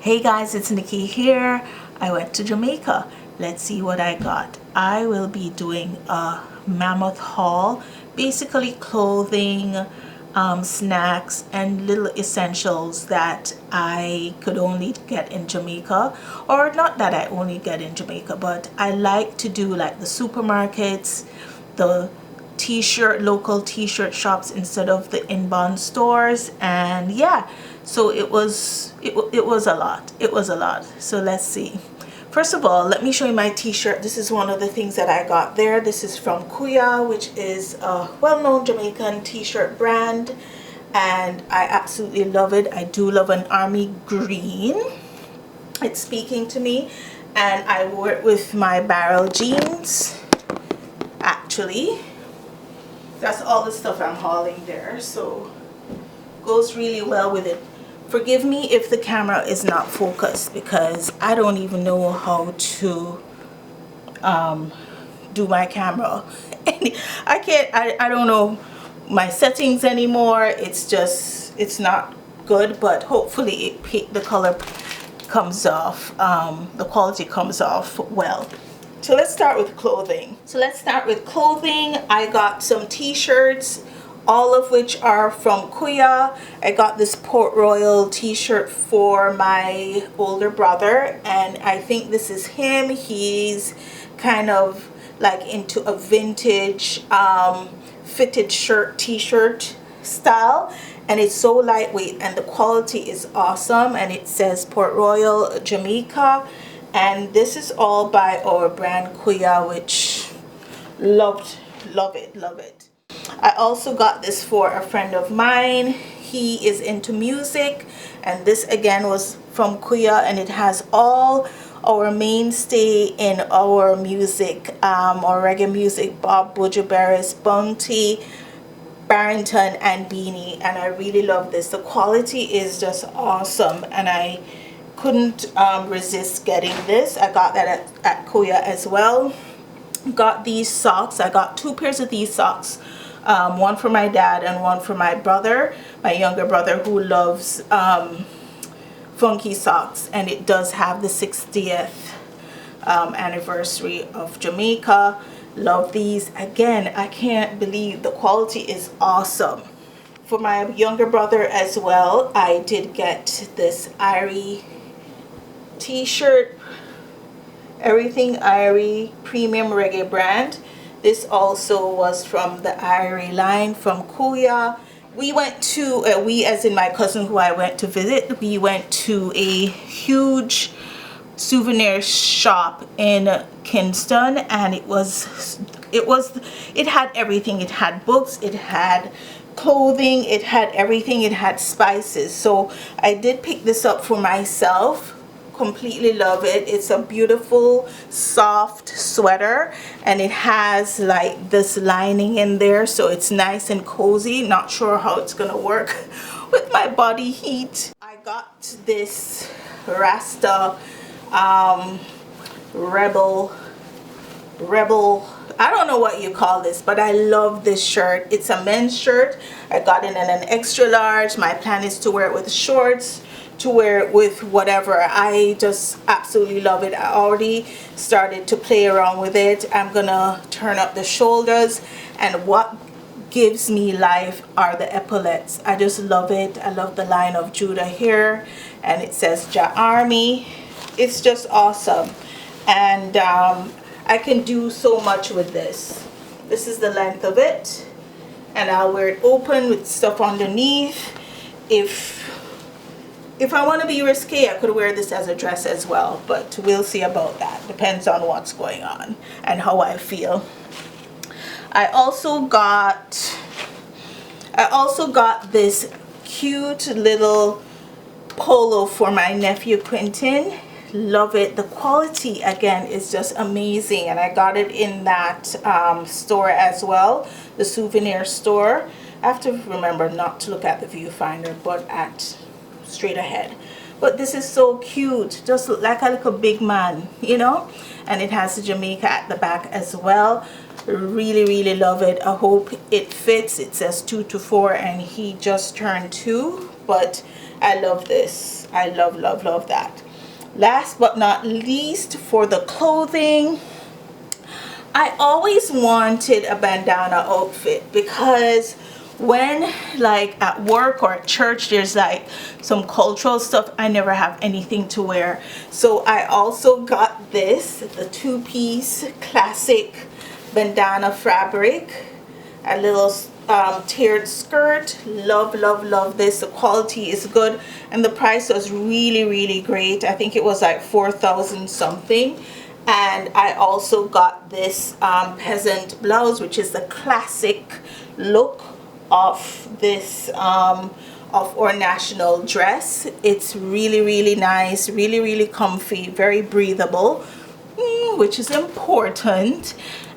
Hey guys, it's Nikki here. I went to Jamaica. Let's see what I got. I will be doing a mammoth haul, basically clothing, snacks and little essentials that I could only get in Jamaica, or not that I only get in Jamaica, but I like to do like the supermarkets, the local t-shirt shops instead of the inbound stores. And yeah, so it was a lot. So let's see. First of all, let me show you my t-shirt. This is one of the things that I got there. This is from Kuya, which is a well-known Jamaican t-shirt brand, and I absolutely love it. I do love an army green. It's speaking to me, and I wore it with my barrel jeans. Actually, that's all the stuff I'm hauling there, so goes really well with it. Forgive me if the camera is not focused, because I don't even know how to do my camera. I don't know my settings anymore. It's not good, but hopefully the color comes off, the quality comes off well. So let's start with clothing. I got some t-shirts, all of which are from Kuya. I got this Port Royal t-shirt for my older brother, and I think this is him. He's kind of like into a vintage fitted t-shirt style, and it's so lightweight and the quality is awesome, and it says Port Royal Jamaica. And this is all by our brand Kuya, which love it. I also got this for a friend of mine. He is into music, and this again was from Kuya, and it has all our mainstay in our music, our reggae music: Bob, Buju Barris, Bounty, Barrington, and Beanie. And I really love this. The quality is just awesome, and I couldn't resist getting this. I got that at Kuya as well. Got these socks. I got 2 pairs of these socks, one for my dad and one for my brother, my younger brother, who loves funky socks. And it does have the 60th anniversary of Jamaica. Love these. Again, I can't believe the quality is awesome. For my younger brother as well, I did get this Irie t-shirt, everything Irie, premium reggae brand. This also was from the Irie line from Kuya. We went to we as in my cousin who I went to visit, we went to a huge souvenir shop in Kingston, and it had everything. It had books, it had clothing, it had everything, it had spices. So I did pick this up for myself. Completely love it. It's a beautiful soft sweater, and it has like this lining in there, so it's nice and cozy. Not sure how it's gonna work with my body heat. I got this Rasta rebel, I don't know what you call this, but I love this shirt. It's a men's shirt. I got it in an extra large. My plan is to wear it with shorts, to wear it with whatever. I just absolutely love it. I already started to play around with it. I'm gonna turn up the shoulders, and what gives me life are the epaulets. I just love it. I love the line of Judah here, and it says Ja Army. It's just awesome, and I can do so much with this. This is the length of it, and I'll wear it open with stuff underneath. If I want to be risque, I could wear this as a dress as well, but we'll see about that. Depends on what's going on and how I feel. I also got this cute little polo for my nephew Quentin. Love it. The quality again is just amazing, and I got it in that store as well, the souvenir store. I have to remember not to look at the viewfinder, but at straight ahead. But this is so cute, just like a little big man, you know. And it has the Jamaica at the back as well. Really love it. I hope it fits. It says 2 to 4, and he just turned 2, but I love this. I love, love, love that. Last but not least, for the clothing, I always wanted a bandana outfit, because when like at work or at church there's like some cultural stuff, I never have anything to wear. So I also got this, the two-piece classic bandana fabric, a little tiered skirt. Love, love, love this. The quality is good and the price was really, really great. I think it was like 4,000 something. And I also got this peasant blouse, which is the classic look of this of our national dress. It's really, really nice, really, really comfy, very breathable, which is important.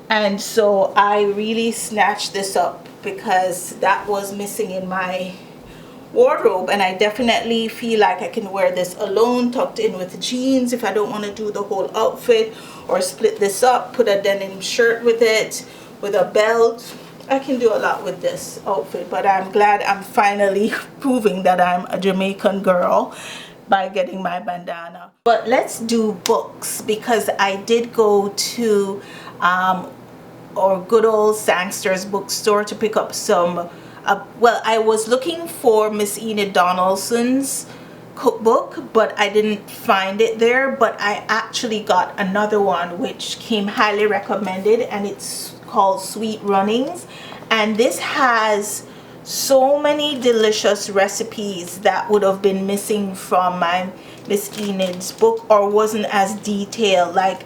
And so I really snatched this up because that was missing in my wardrobe, and I definitely feel like I can wear this alone, tucked in with jeans, if I don't want to do the whole outfit, or split this up, put a denim shirt with it, with a belt. I can do a lot with this outfit, but I'm glad I'm finally proving that I'm a Jamaican girl by getting my bandana. But let's do books, because I did go to our good old Sangster's bookstore to pick up some well, I was looking for Miss Enid Donaldson's cookbook, but I didn't find it there. But I actually got another one which came highly recommended, and it's called Sweet Runnings, and this has so many delicious recipes that would have been missing from my Miss Enid's book, or wasn't as detailed. Like,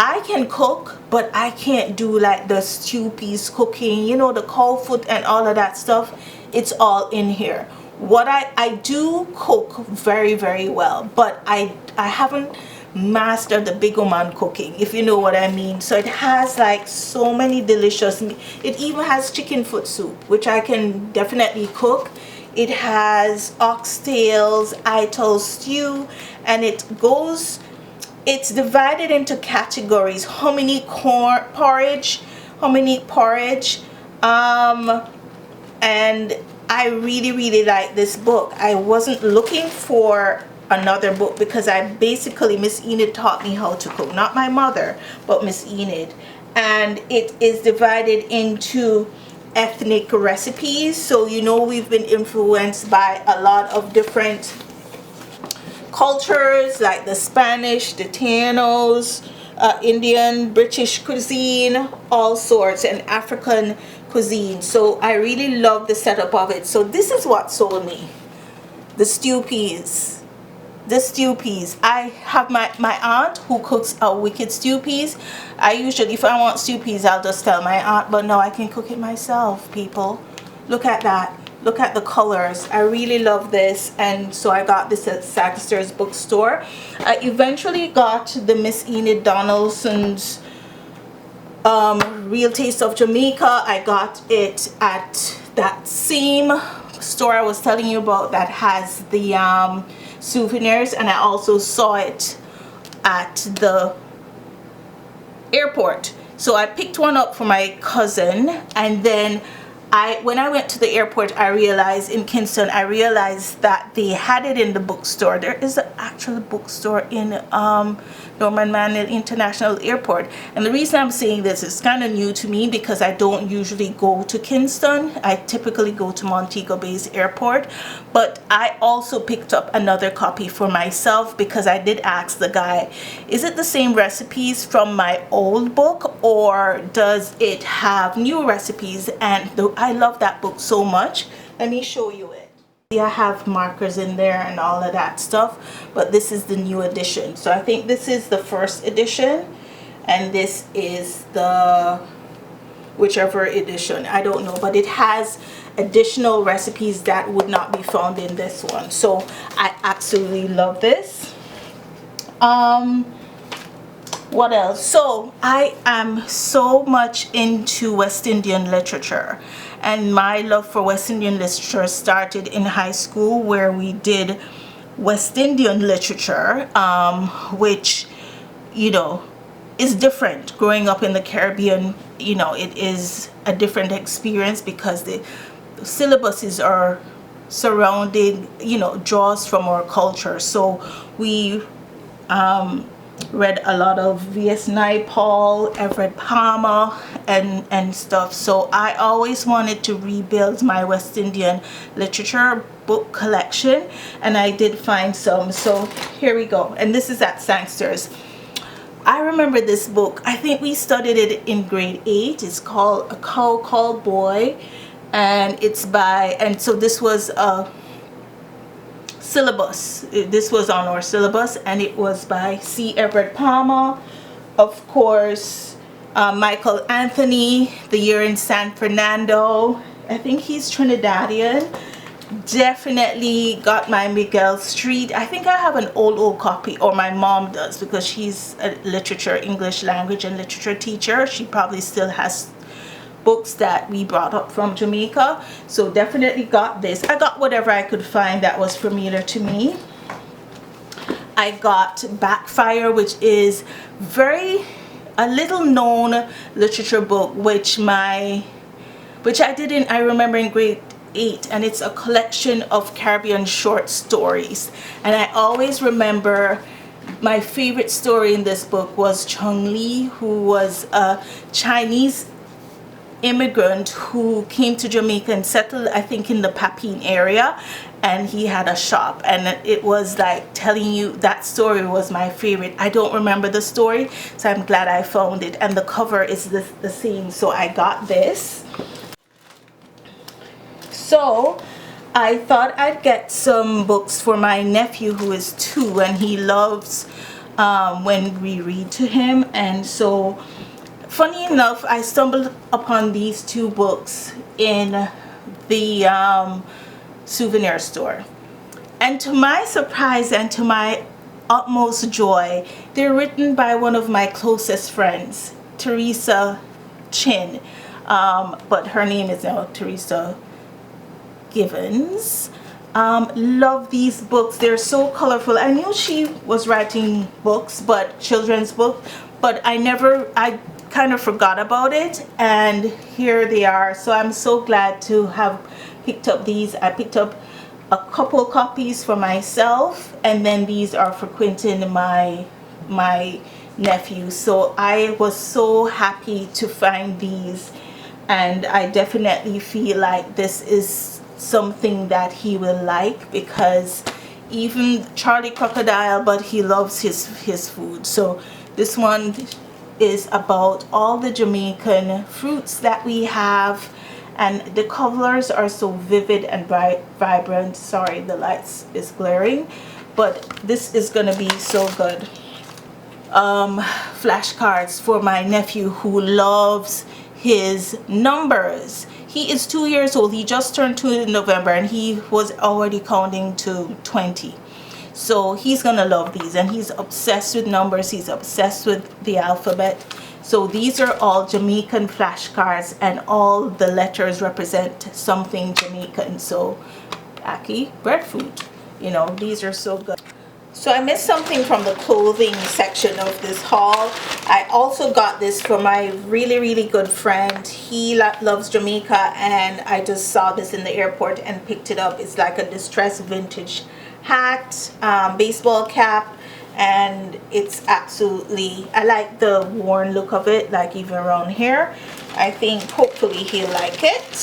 I can cook, but I can't do like the stew piece cooking, you know, the cold foot and all of that stuff. It's all in here. What I do cook very, very well, but I haven't mastered the big woman cooking, if you know what I mean. So it has like so many delicious, it even has chicken foot soup, which I can definitely cook. It has oxtails, ital stew, and it's divided into categories: hominy porridge, and I really, really like this book. I wasn't looking for another book because Miss Enid taught me how to cook, not my mother, but Miss Enid, and it is divided into ethnic recipes. So you know, we've been influenced by a lot of different cultures, like the Spanish, the Tainos, Indian, British cuisine, all sorts, and African cuisine. So I really love the setup of it. So this is what sold me: the stew peas. The stew peas. I have my aunt who cooks a wicked stew peas. I usually, if I want stew peas, I'll just tell my aunt, but no, I can cook it myself, people. Look at that. Look at the colors. I really love this, and so I got this at Sangster's bookstore. I eventually got the Miss Enid Donaldson's Real Taste of Jamaica. I got it at that same store I was telling you about that has the souvenirs, and I also saw it at the airport. So I picked one up for my cousin, and then when I went to the airport, in Kingston, I realized that they had it in the bookstore. There is an actual bookstore in Norman Manley International Airport. And the reason I'm saying this is kind of new to me, because I don't usually go to Kingston. I typically go to Montego Bay's airport. But I also picked up another copy for myself, because I did ask the guy, is it the same recipes from my old book, or does it have new recipes? And I love that book so much. Let me show you it. I have markers in there and all of that stuff, but this is the new edition. So I think this is the first edition, and this is the whichever edition, I don't know, but it has additional recipes that would not be found in this one. So I absolutely love this. What else? So I am so much into West Indian literature, and my love for West Indian literature started in high school, where we did West Indian literature, which, you know, is different. Growing up in the Caribbean, you know, it is a different experience, because the syllabuses are surrounding, you know, draws from our culture. So we read a lot of V.S. Naipaul, Everett Palmer, and stuff. So I always wanted to rebuild my West Indian literature book collection, and I did find some. So here we go, and this is at Sangster's. I remember this book. I think we studied it in grade 8. It's called A Cow Called Boy, and it's by, and so this was a syllabus. This was on our syllabus, and it was by C. Everett Palmer, of course, Michael Anthony, The Year in San Fernando. I think he's Trinidadian. Definitely got my Miguel Street. I think I have an old copy, or my mom does, because she's a literature, English language and literature teacher. She probably still has books that we brought up from Jamaica. So definitely got this. I got whatever I could find that was familiar to me. I got Backfire, which is a little known literature book, which I remember in grade 8, and it's a collection of Caribbean short stories. And I always remember my favorite story in this book was Chung Lee, who was a Chinese immigrant who came to Jamaica and settled, I think, in the Papine area, and he had a shop, and it was like telling you, that story was my favorite. I don't remember the story, so I'm glad I found it, and the cover is the same, so I got this. So I thought I'd get some books for my nephew, who is 2, and he loves when we read to him. And so funny enough, I stumbled upon these 2 books in the souvenir store, and to my surprise and to my utmost joy, they're written by one of my closest friends, Teresa Chin, but her name is now Teresa Givens. Love these books. They're so colorful. I knew she was writing books, but children's books, but I kind of forgot about it, and here they are. So I'm so glad to have picked up these. I picked up a couple copies for myself, and then these are for Quentin, my nephew. So I was so happy to find these, and I definitely feel like this is something that he will like, because even Charlie Crocodile, but he loves his food. So this one is about all the Jamaican fruits that we have, and the colors are so vivid and vibrant. Sorry, the lights is glaring, but this is gonna be so good. Flashcards for my nephew, who loves his numbers. He is 2 years old. He just turned 2 in November, and he was already counting to 20. So he's gonna love these, and he's obsessed with numbers. He's obsessed with the alphabet. So these are all Jamaican flashcards, and all the letters represent something Jamaican. So ackee, breadfruit, you know, these are so good. So I missed something from the clothing section of this haul. I also got this for my really good friend. He loves Jamaica, and I just saw this in the airport and picked it up. It's like a distressed vintage hat, baseball cap, and it's absolutely, I like the worn look of it, like even around here. I think hopefully he'll like it.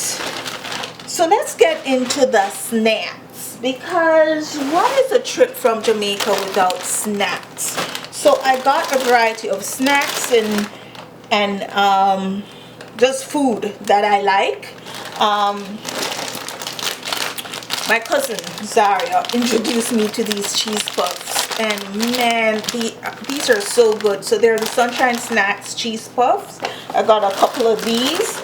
So let's get into the snacks, because what is a trip from Jamaica without snacks? So I got a variety of snacks and just food that I like. My cousin Zaria introduced me to these cheese puffs, and man, these are so good. So they're the Sunshine Snacks cheese puffs. I got a couple of these.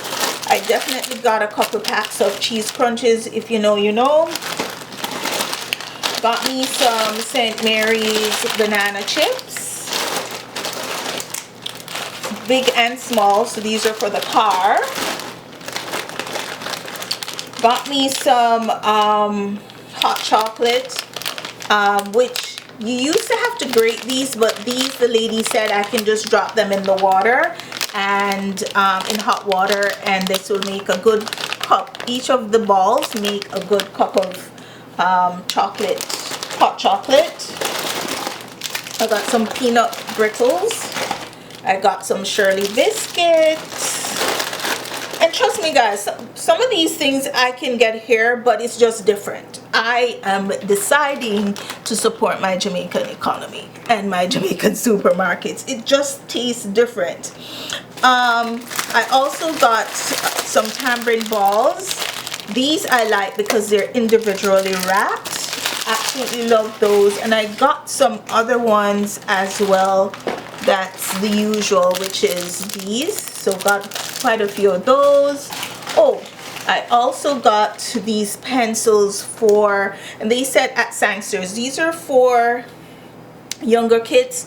I definitely got a couple packs of cheese crunches. If you know, you know. Got me some St. Mary's banana chips, big and small, so these are for the car. Got me some hot chocolate, which you used to have to grate these, but these, the lady said I can just drop them in the water, and in hot water, and this will make a good cup. Each of the balls make a good cup of chocolate, hot chocolate. I got some peanut brittles. I got some Shirley biscuits. And trust me guys, some of these things I can get here, but it's just different. I am deciding to support my Jamaican economy and my Jamaican supermarkets. It just tastes different. I also got some tambourine balls. These I like because they're individually wrapped. Absolutely love those. And I got some other ones as well. That's the usual, which is these. So got quite a few of those. Oh, I also got these pencils for, and they said at Sangsters, these are for younger kids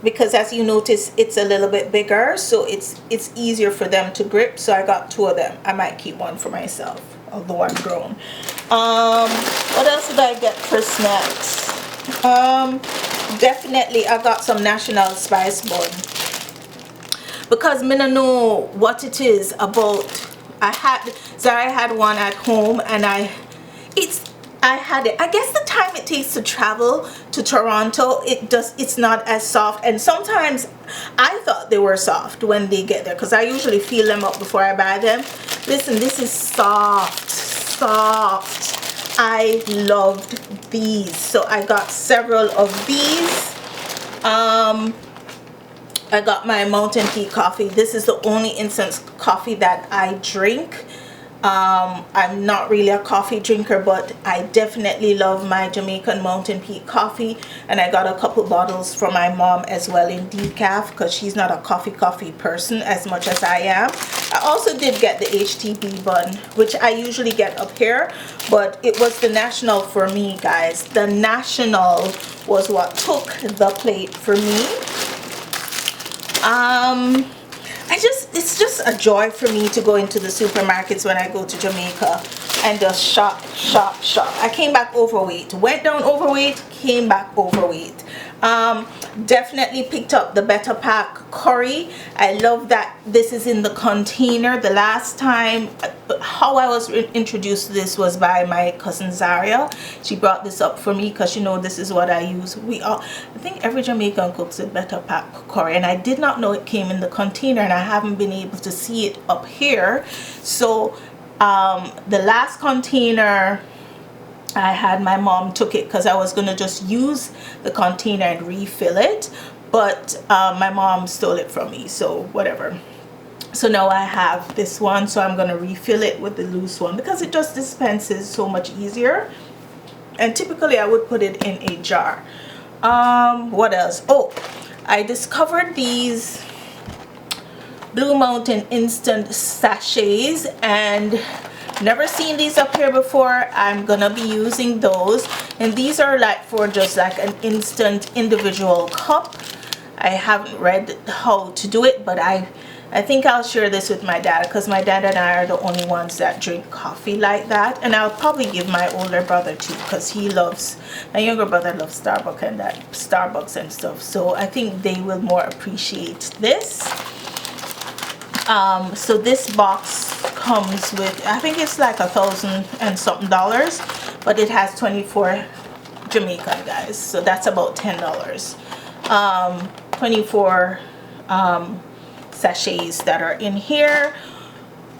because as you notice it's a little bit bigger, so it's easier for them to grip. So I got 2 of them. I might keep one for myself, although I'm grown. What else did I get for snacks? Definitely I got some National Spice Bun because I don't know what it is about. I had one at home and I had it. I guess the time it takes to travel to Toronto, it's not as soft, and sometimes I thought they were soft when they get there because I usually feel them up before I buy them. Listen, this is soft. I loved these, so I got several of these. I got my Mountain Peak coffee. This is the only instant coffee that I drink. I'm not really a coffee drinker, but I definitely love my Jamaican Mountain Peak coffee. And I got a couple bottles from my mom as well in decaf because she's not a coffee person as much as I am. I also did get the HTB bun, which I usually get up here, but it was the National for me, guys. The National was what took the plate for me. It's just a joy for me to go into the supermarkets when I go to Jamaica and just shop. I came back overweight, went down overweight, came back overweight. Definitely picked up the Better Pack curry. I love that this is in the container. The last time how I was introduced to this was by my cousin Zaria. She brought this up for me because you know this is what I use. I think every Jamaican cooks a Better Pack curry, and I did not know it came in the container, and I haven't been able to see it up here. So the last container I had, my mom took it because I was going to just use the container and refill it, but my mom stole it from me, so whatever. So now I have this one, so I'm going to refill it with the loose one because it just dispenses so much easier, and typically I would put it in a jar. What else? Oh, I discovered these Blue Mountain instant sachets, and never seen these up here before. I'm gonna be using those, and these are like for just like an instant individual cup. I haven't read how to do it, but I think I'll share this with my dad because my dad and I are the only ones that drink coffee like that, and I'll probably give my older brother too because my younger brother loves Starbucks and stuff, so I think they will more appreciate this. So this box comes with, I think it's like $1,000 and something, but it has 24 Jamaican, guys, so that's about $10. 24 sachets that are in here.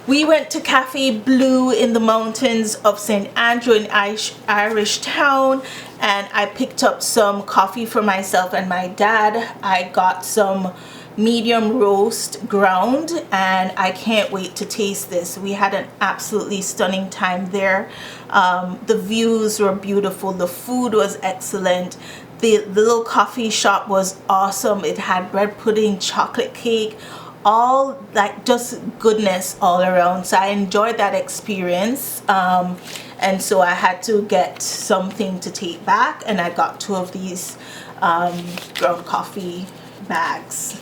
We went to Cafe Blue in the mountains of St. Andrew in Irish Town, and I picked up some coffee for myself and my dad. I got some medium roast ground, and I can't wait to taste this. We had an absolutely stunning time there. The views were beautiful, the food was excellent, the little coffee shop was awesome. It had bread pudding, chocolate cake, all like just goodness all around, so I enjoyed that experience. And so I had to get something to take back, and I got 2 of these ground coffee bags.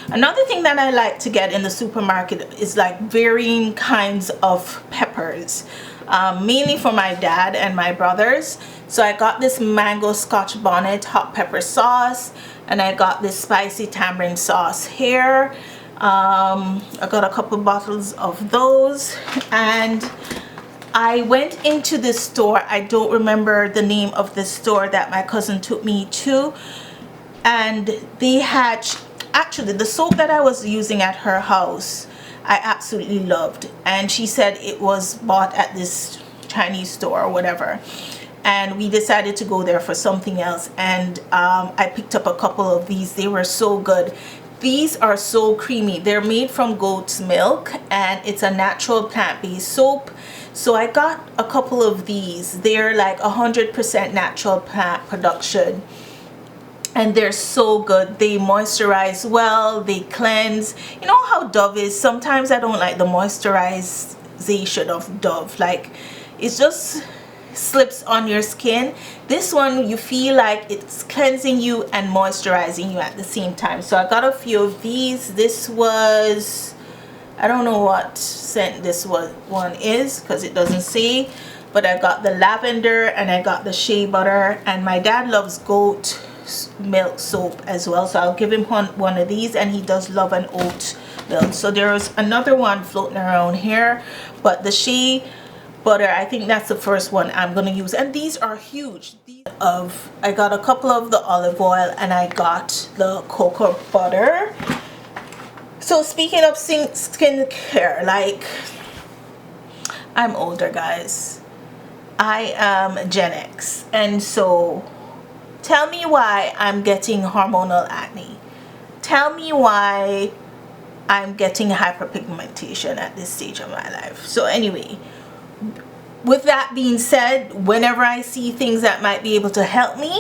Another thing that I like to get in the supermarket is like varying kinds of peppers, mainly for my dad and my brothers. So I got this mango scotch bonnet hot pepper sauce, and I got this spicy tamarind sauce here. I got a couple bottles of those, and I went into this store. I don't remember the name of the store that my cousin took me to, and they had, actually the soap that I was using at her house I absolutely loved, and she said it was bought at this Chinese store or whatever, and we decided to go there for something else, and I picked up a couple of these. They were so good. These are so creamy. They're made from goat's milk, and it's a natural plant-based soap. So I got a couple of these. They're like 100% natural plant production, and they're so good. They moisturize well, they cleanse. You know how Dove is? Sometimes I don't like the moisturization of Dove. Like, it just slips on your skin. This one, you feel like it's cleansing you and moisturizing you at the same time. So I got a few of these. This was, I don't know what scent this one is because it doesn't say, but I got the lavender and I got the shea butter, and my dad loves goat milk soap as well, so I'll give him one of these, and he does love an oat milk. So there's another one floating around here, but the shea butter, I think that's the first one I'm gonna use, and these are huge. I got a couple of the olive oil, and I got the cocoa butter. So speaking of skincare, like, I'm older, guys. I am Gen X, and so tell me why I'm getting hormonal acne. Tell me why I'm getting hyperpigmentation at this stage of my life. So anyway, with that being said, whenever I see things that might be able to help me,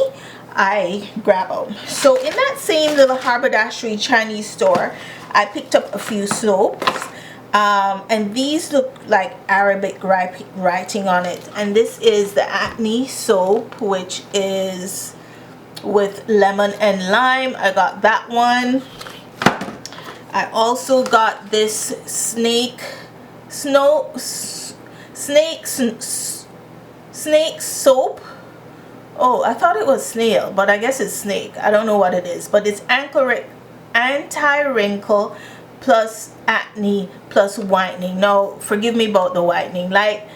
I grab them. So in that same little haberdashery Chinese store, I picked up a few soaps. And these look like Arabic writing on it. And this is the acne soap, which is with lemon and lime. I got that one. I also got this snake soap. Oh, I thought it was snail, but I guess it's snake. I don't know what it is, but it's anti-wrinkle plus acne plus whitening. Now forgive me about the whitening. Like,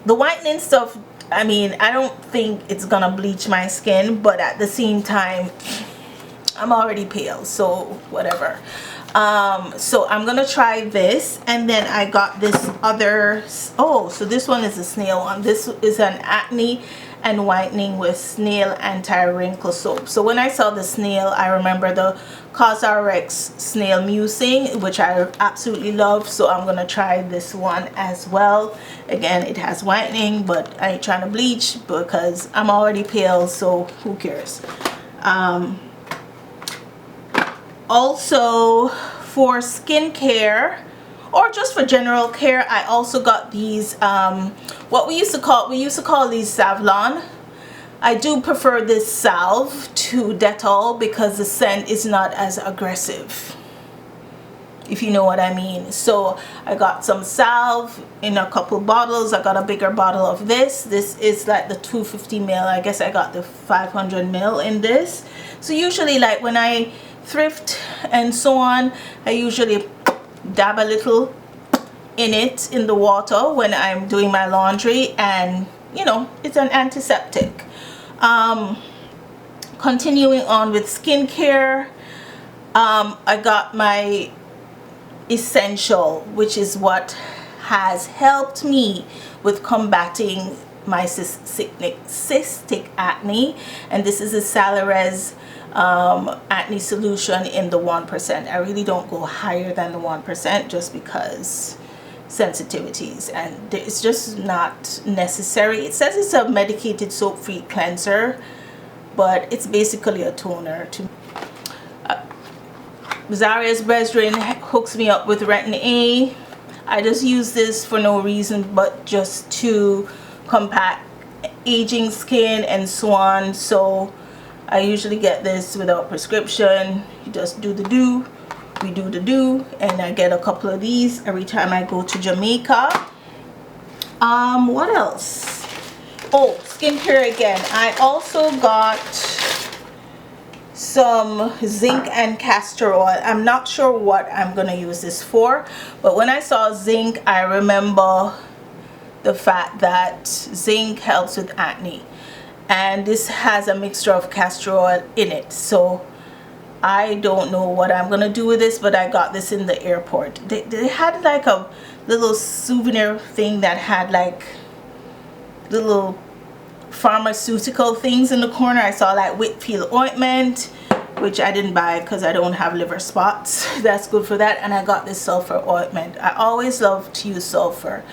the whitening stuff, I mean, I don't think it's gonna bleach my skin, but at the same time, I'm already pale, so whatever. So I'm gonna try this, and then I got this other, oh, so this one is a snail one. This is an acne and whitening with snail anti-wrinkle soap. So when I saw the snail, I remember the CosRx snail musing, which I absolutely love. So I'm gonna try this one as well. Again, it has whitening, but I ain't trying to bleach because I'm already pale, so who cares. Also, for skincare or just for general care, I also got these what we used to call these Savlon. I do prefer this salve to Dettol because the scent is not as aggressive, if you know what I mean. So I got some salve in a couple bottles. I got a bigger bottle of this. This is like the 250 ml. I guess I got the 500 ml in this. So usually, like when I thrift and so on, I usually dab a little in it in the water when I'm doing my laundry, and you know, it's an antiseptic. Continuing on with skincare, I got my essential, which is what has helped me with combating my cystic acne, and this is a Salarez acne solution in the 1%. I really don't go higher than the 1% just because sensitivities, and it's just not necessary. It says it's a medicated soap-free cleanser, but it's basically a toner. Zaria's Brethren hooks me up with Retin A. I just use this for no reason but just to combat aging skin and so on. So I usually get this without prescription. You just do the do. We do the do, and I get a couple of these every time I go to Jamaica. What else? Oh, skincare again. I also got some zinc and castor oil. I'm not sure what I'm gonna use this for, but when I saw zinc, I remember the fact that zinc helps with acne, and this has a mixture of castor oil in it. So I don't know what I'm gonna do with this, but I got this in the airport. They had like a little souvenir thing that had like little pharmaceutical things in the corner. I saw like Whitfield ointment, which I didn't buy because I don't have liver spots. That's good for that. And I got this sulfur ointment. I always love to use sulfur.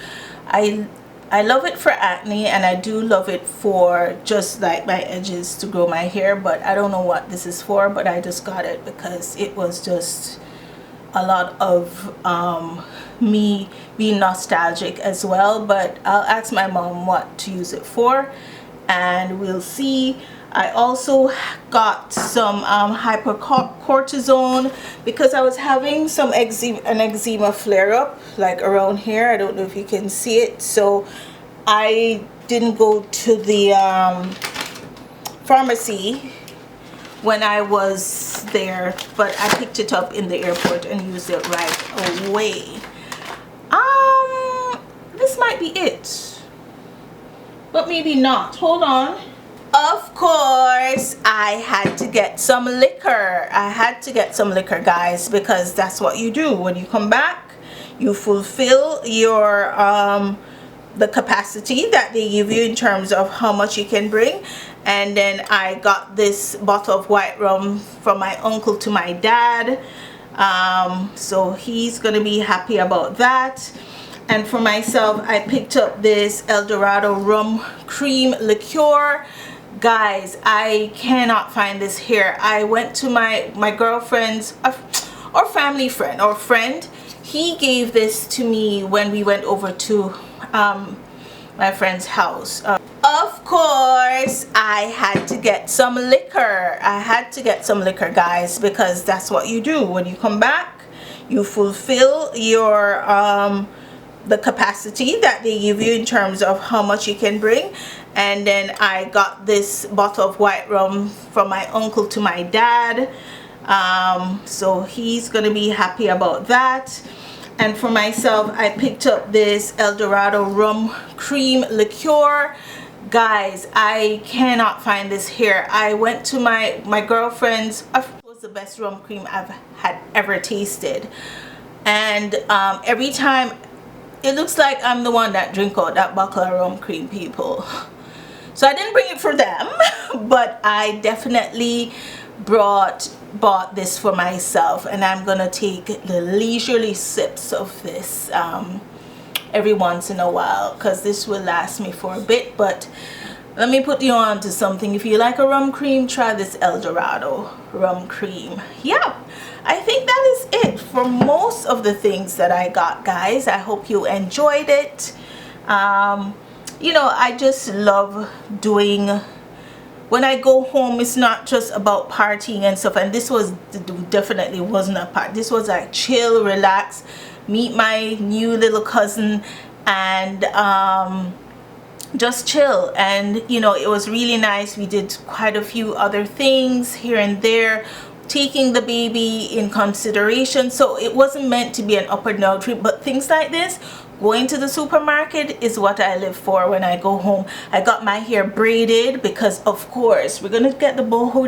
I love it for acne, and I do love it for just like my edges to grow my hair, but I don't know what this is for, but I just got it because it was just a lot of me being nostalgic as well. But I'll ask my mom what to use it for and we'll see. I also got some hypercortisone because I was having some eczema flare up like around here. I don't know if you can see it. So I didn't go to the pharmacy when I was there, but I picked it up in the airport and used it right away. This might be it, but maybe not. Hold on. Of course, I had to get some liquor. I had to get some liquor, guys, because that's what you do when you come back. You fulfill your the capacity that they give you in terms of how much you can bring. And then I got this bottle of white rum from my uncle to my dad, so he's gonna be happy about that. And for myself, I picked up this El Dorado rum cream liqueur. Guys, I cannot find this here. I went to my girlfriend's or family friend or friend. He gave this to me when we went over to my friend's house. Of course, I had to get some liquor. I had to get some liquor, guys, because that's what you do when you come back. You fulfill your the capacity that they give you in terms of how much you can bring. And then I got this bottle of white rum from my uncle to my dad, so he's gonna be happy about that. And for myself, I picked up this El Dorado rum cream liqueur. Guys, I cannot find this here. I went to my girlfriend's. It was the best rum cream I've had ever tasted, and every time it looks like I'm the one that drink out that bottle of rum cream, people. So I didn't bring it for them, but I definitely bought this for myself, and I'm gonna take the leisurely sips of this every once in a while, because this will last me for a bit. But let me put you on to something. If you like a rum cream, try this El Dorado rum cream. Yeah, I think that is it for most of the things that I got, guys. I hope you enjoyed it. You know, I just love doing, when I go home, it's not just about partying and stuff. And this was definitely wasn't a party. This was like chill, relax, meet my new little cousin, and just chill. And you know, it was really nice. We did quite a few other things here and there, taking the baby in consideration. So it wasn't meant to be an up and down trip, but things like this, going to the supermarket, is what I live for when I go home. I got my hair braided because of course we're gonna get the boho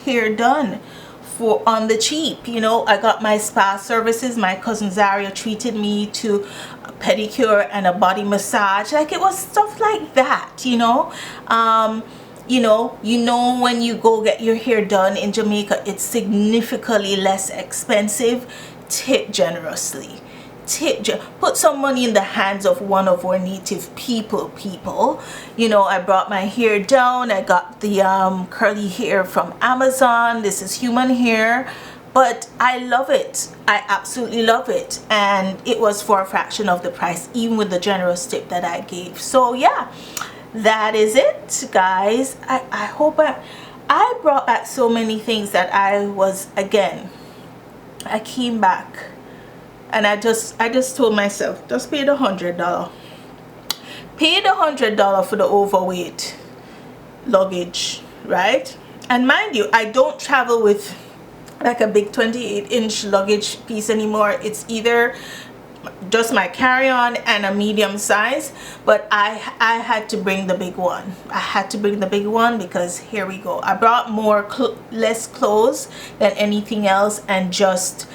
hair done for on the cheap. You know, I got my spa services. My cousin Zaria treated me to a pedicure and a body massage. Like, it was stuff like that, you know. You know, when you go get your hair done in Jamaica, it's significantly less expensive. Tip generously. Put some money in the hands of one of our native people. You know, I brought my hair down. I got the curly hair from Amazon. This is human hair, but I love it. I absolutely love it, and it was for a fraction of the price, even with the generous tip that I gave. So yeah, that is it, guys. I hope I brought back so many things that I came back. And I just told myself, just pay the $100. Pay the $100 for the overweight luggage, right? And mind you, I don't travel with like a big 28-inch luggage piece anymore. It's either just my carry-on and a medium size, but I had to bring the big one. I had to bring the big one because here we go. I brought less clothes than anything else, and just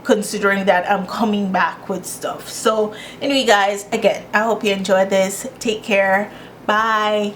considering that I'm coming back with stuff. So anyway guys, again, I hope you enjoyed this. Take care. Bye.